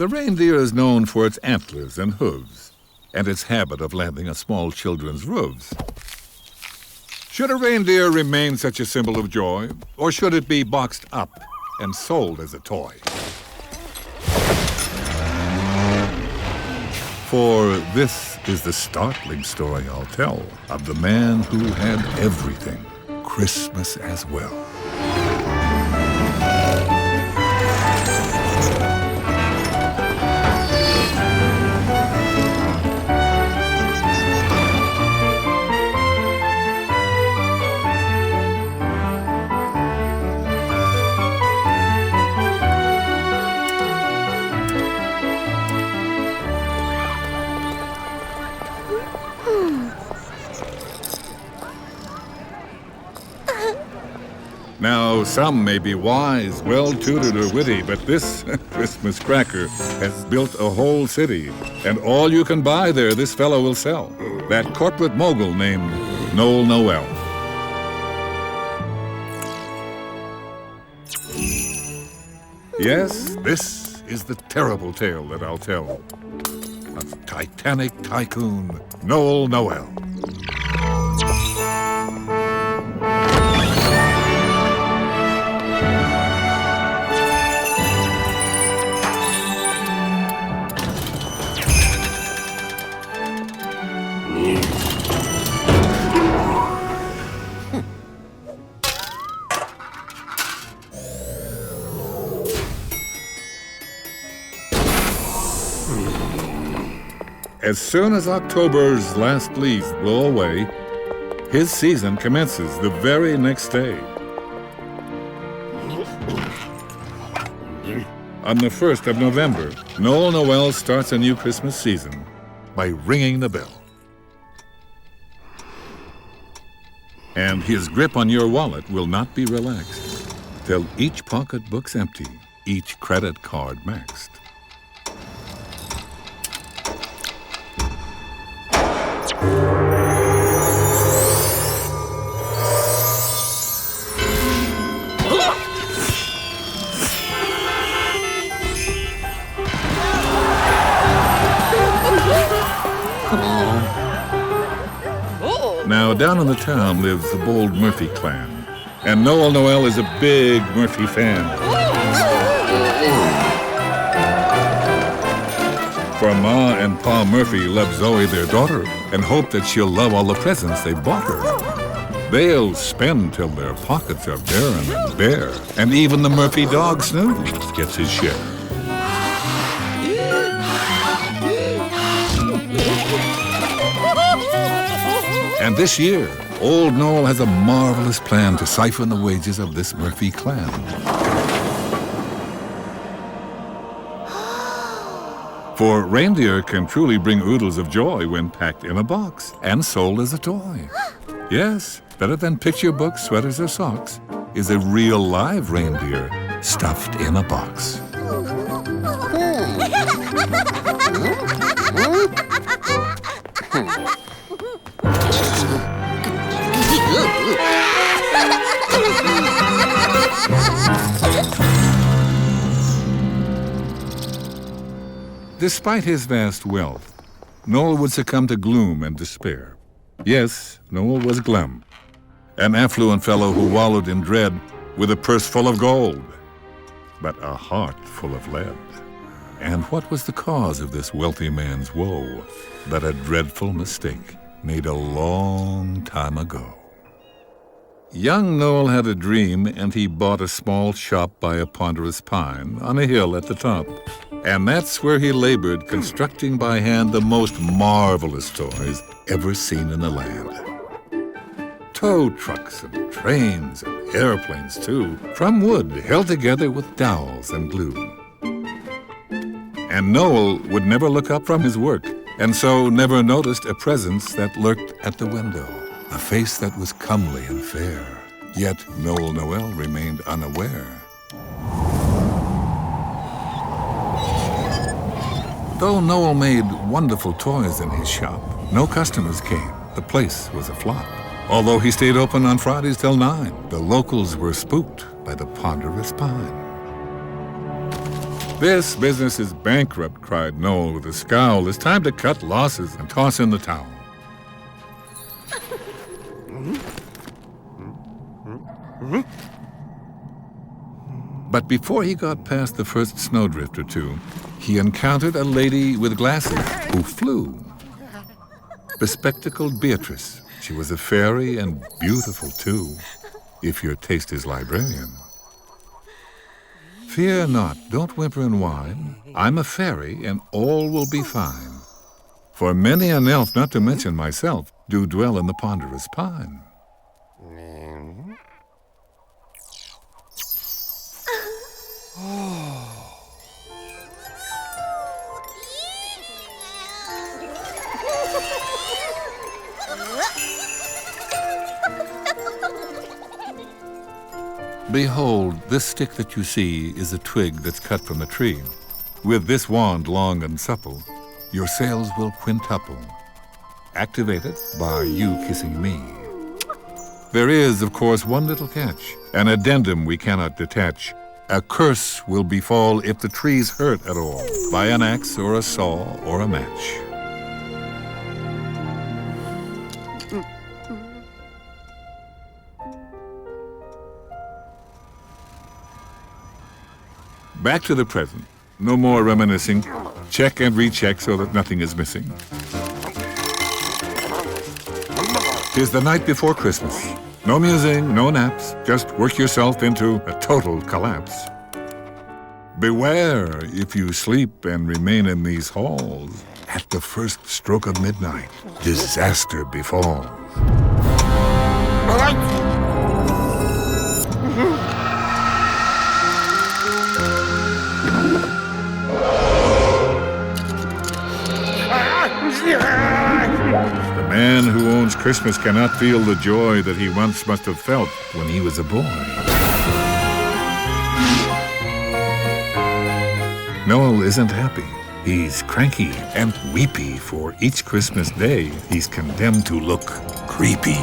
The reindeer is known for its antlers and hooves, and its habit of landing on small children's roofs. Should a reindeer remain such a symbol of joy, or should it be boxed up and sold as a toy? For this is the startling story I'll tell of the man who had everything, Christmas as well. Now, some may be wise, well-tutored or witty, but this Christmas cracker has built a whole city. And all you can buy there, this fellow will sell. That corporate mogul named Noël Noël. Yes, this is the terrible tale that I'll tell of Titanic tycoon Noël Noël. As soon as October's last leaves blow away, his season commences the very next day. On the 1st of November, Noël Noël starts a new Christmas season by ringing the bell. And his grip on your wallet will not be relaxed till each pocketbook's empty, each credit card maxed. Now, down in the town lives the bold Murphy clan, and Noël Noël is a big Murphy fan. For Ma and Pa Murphy love Zoey, their daughter, and hope that she'll love all the presents they bought her. They'll spend till their pockets are barren and bare, and even the Murphy dog Snooze gets his share. And this year, old Noel has a marvelous plan to siphon the wages of this Murphy clan. For reindeer can truly bring oodles of joy when packed in a box and sold as a toy. Yes, better than picture books, sweaters, or socks is a real live reindeer stuffed in a box. Despite his vast wealth, Noel would succumb to gloom and despair. Yes, Noel was glum, an affluent fellow who wallowed in dread with a purse full of gold, but a heart full of lead. And what was the cause of this wealthy man's woe but a dreadful mistake made a long time ago? Young Noel had a dream, and he bought a small shop by a ponderous pine on a hill at the top. And that's where he labored, constructing by hand the most marvelous toys ever seen in the land. Tow trucks and trains and airplanes, too, from wood held together with dowels and glue. And Noel would never look up from his work, and so never noticed a presence that lurked at the window, a face that was comely and fair. Yet Noël Noël remained unaware. Though Noel made wonderful toys in his shop, no customers came. The place was a flop. Although he stayed open on Fridays till 9, the locals were spooked by the ponderous pine. This business is bankrupt, cried Noel with a scowl. It's time to cut losses and toss in the towel. But before he got past the first snowdrift or two, he encountered a lady with glasses who flew. Bespectacled Beatrice. She was a fairy and beautiful too, if your taste is librarian. Fear not, don't whimper and whine. I'm a fairy and all will be fine. For many an elf, not to mention myself, do dwell in the ponderous pine. Behold, this stick that you see is a twig that's cut from the tree. With this wand long and supple, your sails will quintuple, activated by you kissing me. There is, of course, one little catch, an addendum we cannot detach. A curse will befall if the tree's hurt at all, by an axe or a saw or a match. Back to the present. No more reminiscing. Check and recheck so that nothing is missing. 'Tis the night before Christmas. No musing, no naps. Just work yourself into a total collapse. Beware if you sleep and remain in these halls. At the first stroke of midnight, disaster befalls. The man who owns Christmas cannot feel the joy that he once must have felt when he was a boy. Noel isn't happy. He's cranky and weepy, for each Christmas day he's condemned to look creepy.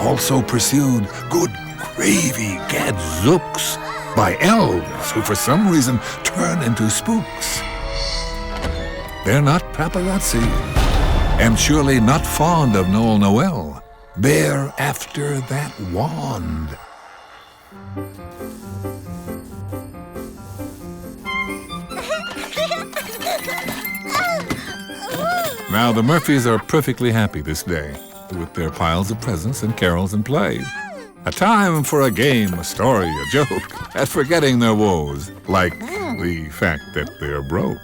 Also pursued, good gravy, gadzooks, by elves who for some reason turn into spooks. They're not paparazzi, and surely not fond of Noël Noël. They're after that wand. Now the Murphys are perfectly happy this day, with their piles of presents and carols and play. A time for a game, a story, a joke, at forgetting their woes, like the fact that they're broke.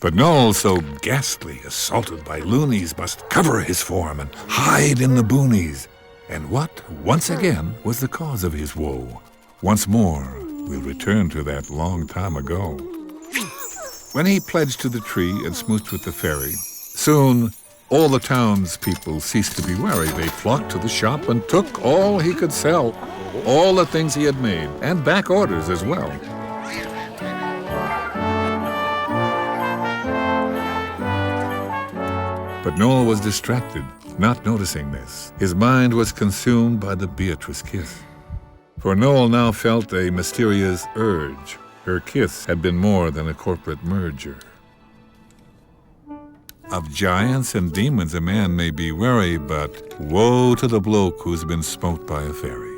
But Noel, so ghastly, assaulted by loonies, must cover his form and hide in the boonies. And what, once again, was the cause of his woe? Once more, we'll return to that long time ago. When he pledged to the tree and smooched with the fairy, soon all the townspeople ceased to be wary. They flocked to the shop and took all he could sell, all the things he had made, and back orders as well. But Noel was distracted, not noticing this. His mind was consumed by the Beatrice kiss. For Noel now felt a mysterious urge. Her kiss had been more than a corporate merger. Of giants and demons a man may be wary, but woe to the bloke who's been smote by a fairy.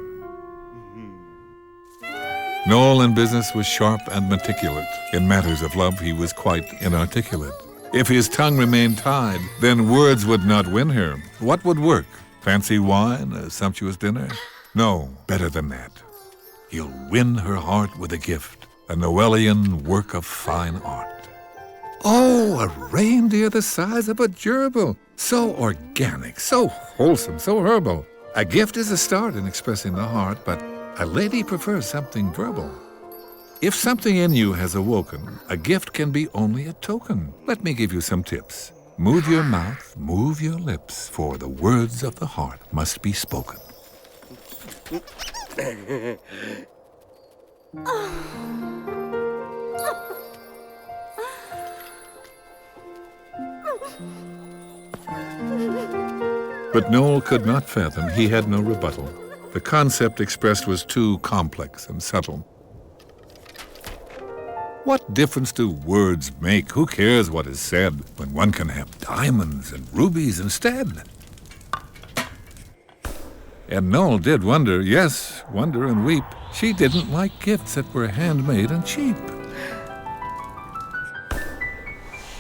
Noel in business was sharp and meticulous. In matters of love he was quite inarticulate. If his tongue remained tied, then words would not win her. What would work? Fancy wine, a sumptuous dinner? No, better than that. He'll win her heart with a gift, a Noelian work of fine art. Oh, a reindeer the size of a gerbil. So organic, so wholesome, so herbal. A gift is a start in expressing the heart, but a lady prefers something verbal. If something in you has awoken, a gift can be only a token. Let me give you some tips. Move your mouth, move your lips, for the words of the heart must be spoken. But Noel could not fathom. He had no rebuttal. The concept expressed was too complex and subtle. What difference do words make? Who cares what is said when one can have diamonds and rubies instead? And Noel did wonder, yes, wonder and weep. She didn't like gifts that were handmade and cheap.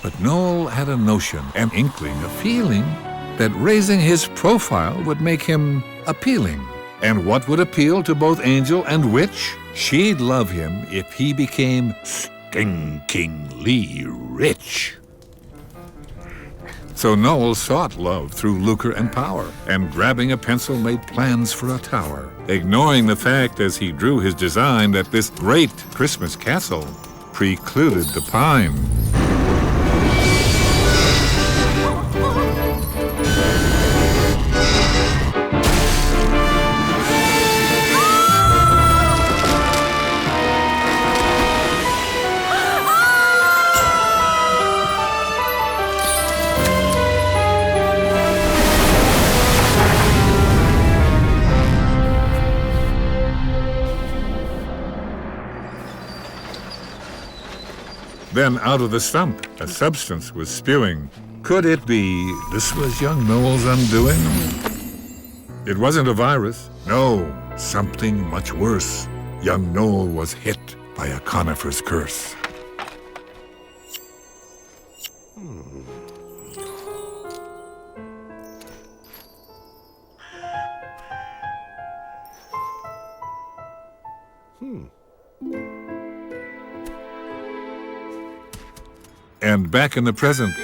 But Noel had a notion, an inkling, a feeling that raising his profile would make him appealing. And what would appeal to both angel and witch? She'd love him if he became stinkingly rich. So Noel sought love through lucre and power, and grabbing a pencil made plans for a tower, ignoring the fact as he drew his design that this great Christmas castle precluded the pine. Then out of the stump, a substance was spewing. Could it be this was young Noel's undoing? It wasn't a virus. No, something much worse. Young Noel was hit by a conifer's curse. And back in the present,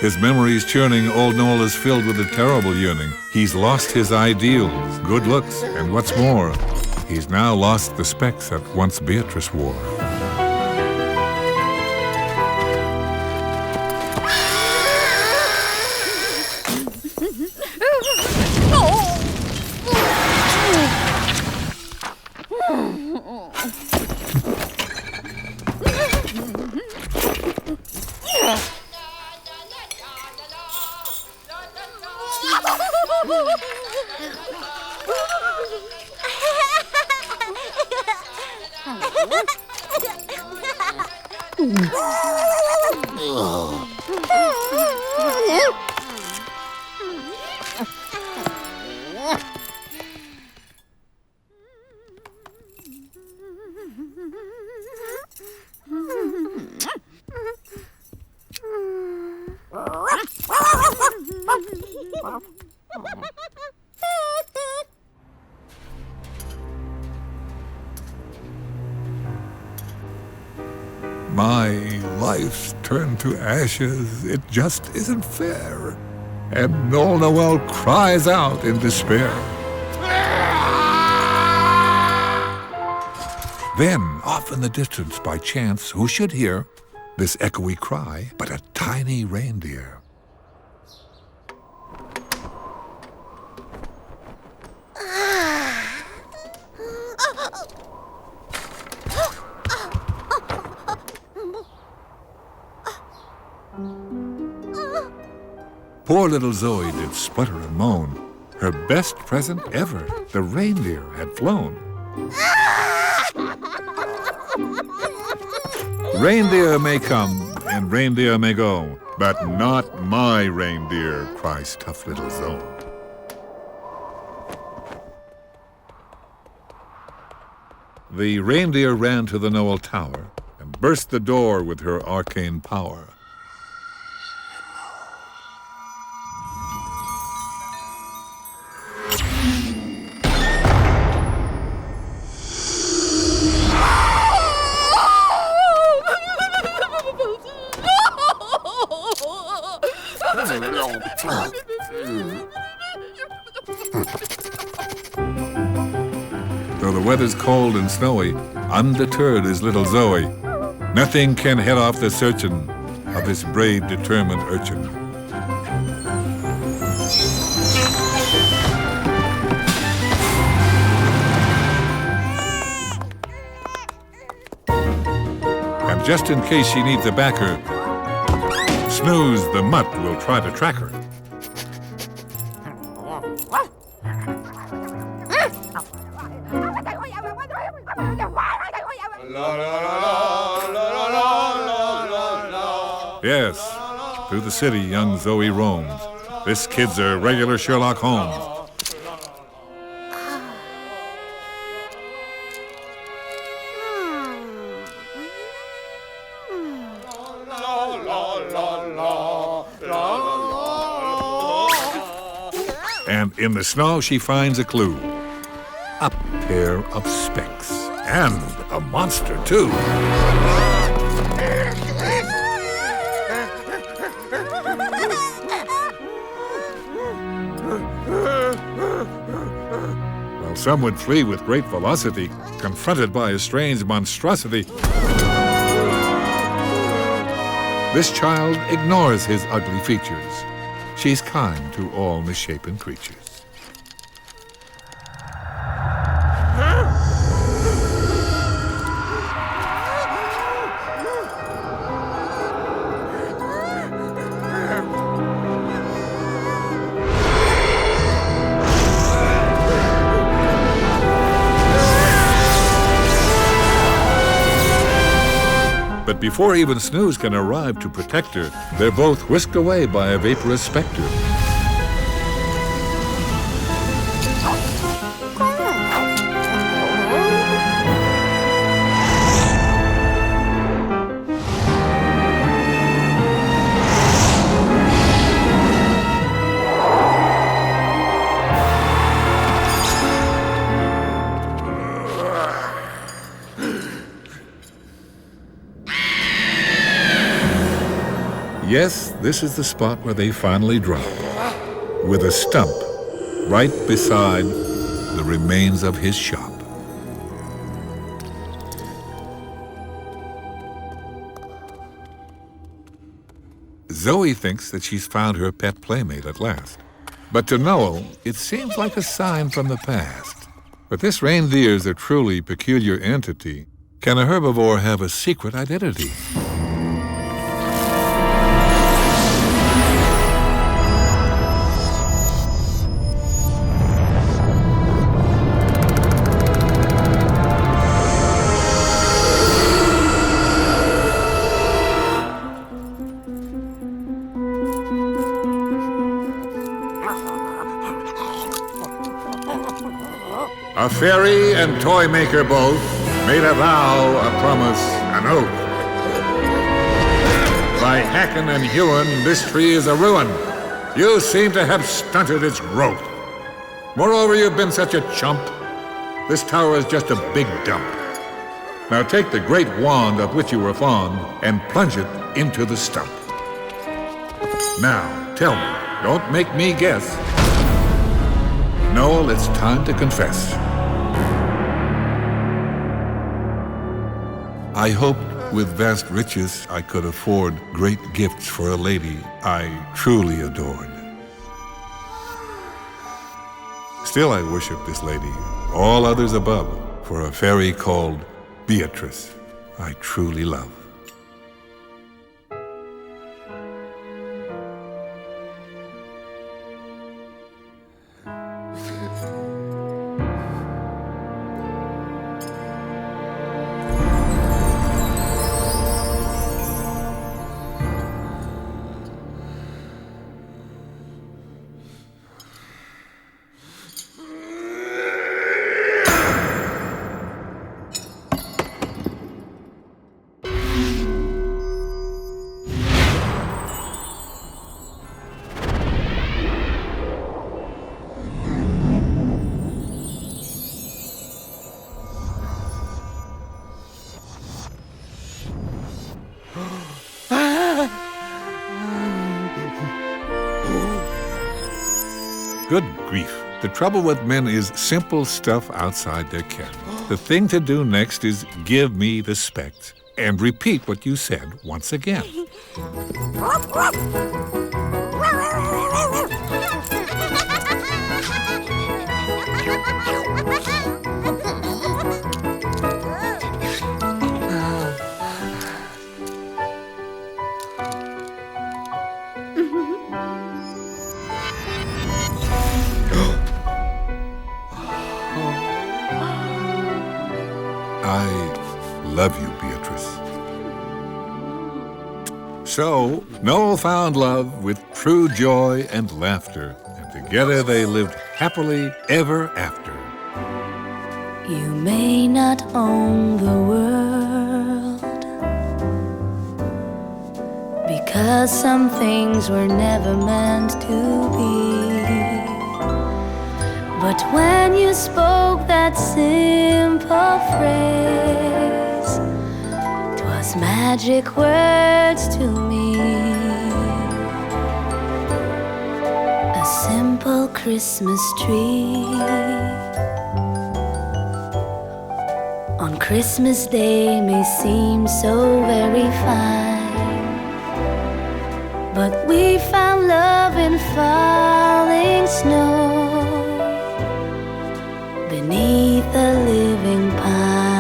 his memories churning, old Noel is filled with a terrible yearning. He's lost his ideals, good looks, and what's more, he's now lost the specs that once Beatrice wore. My life's turned to ashes, it just isn't fair. And Noel Noel cries out in despair. Then, off in the distance by chance, who should hear this echoey cry but a tiny reindeer? Poor little Zoey did splutter and moan. Her best present ever, the reindeer, had flown. Reindeer may come and reindeer may go, but not my reindeer, cries tough little Zoey. The reindeer ran to the Noel Tower and burst the door with her arcane power. Though the weather's cold and snowy, undeterred is little Zoey. Nothing can head off the searching of this brave, determined urchin. And just in case she needs a backer, Snooze the mutt will try to track her. Yes, through the city young Zoey roams. This kid's a regular Sherlock Holmes. And in the snow she finds a clue. A pair of specs. And a monster, too. While some would flee with great velocity, confronted by a strange monstrosity, this child ignores his ugly features. She's kind to all misshapen creatures. But before even Snooze can arrive to protect her, they're both whisked away by a vaporous specter. Yes, this is the spot where they finally drop, with a stump right beside the remains of his shop. Zoey thinks that she's found her pet playmate at last. But to Noel, it seems like a sign from the past. But this reindeer's a truly peculiar entity. Can a herbivore have a secret identity? A fairy and toy maker both made a vow, a promise, an oath. By hacking and hewing, this tree is a ruin. You seem to have stunted its growth. Moreover, you've been such a chump. This tower is just a big dump. Now take the great wand of which you were fond and plunge it into the stump. Now, tell me, don't make me guess. Noel, it's time to confess. I hoped with vast riches I could afford great gifts for a lady I truly adored. Still I worship this lady, all others above, for a fairy called Beatrice I truly love. Good grief, The trouble with men is simple stuff outside their ken. The thing to do next is give me the specs and repeat what you said once again. I love you, Beatrice. So, Noel found love with true joy and laughter, and together they lived happily ever after. You may not own the world, because some things were never meant to be. But when you spoke that simple phrase, 'twas magic words to me. A simple Christmas tree. On Christmas Day may seem so very fine, but we found love in falling snow beneath a living pine.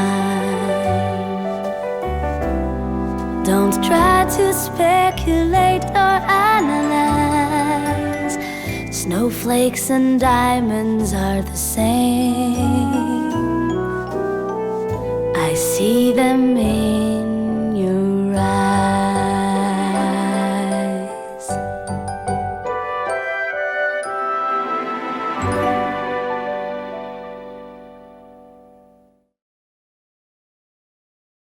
Don't try to speculate or analyze. Snowflakes and diamonds are the same. I see them in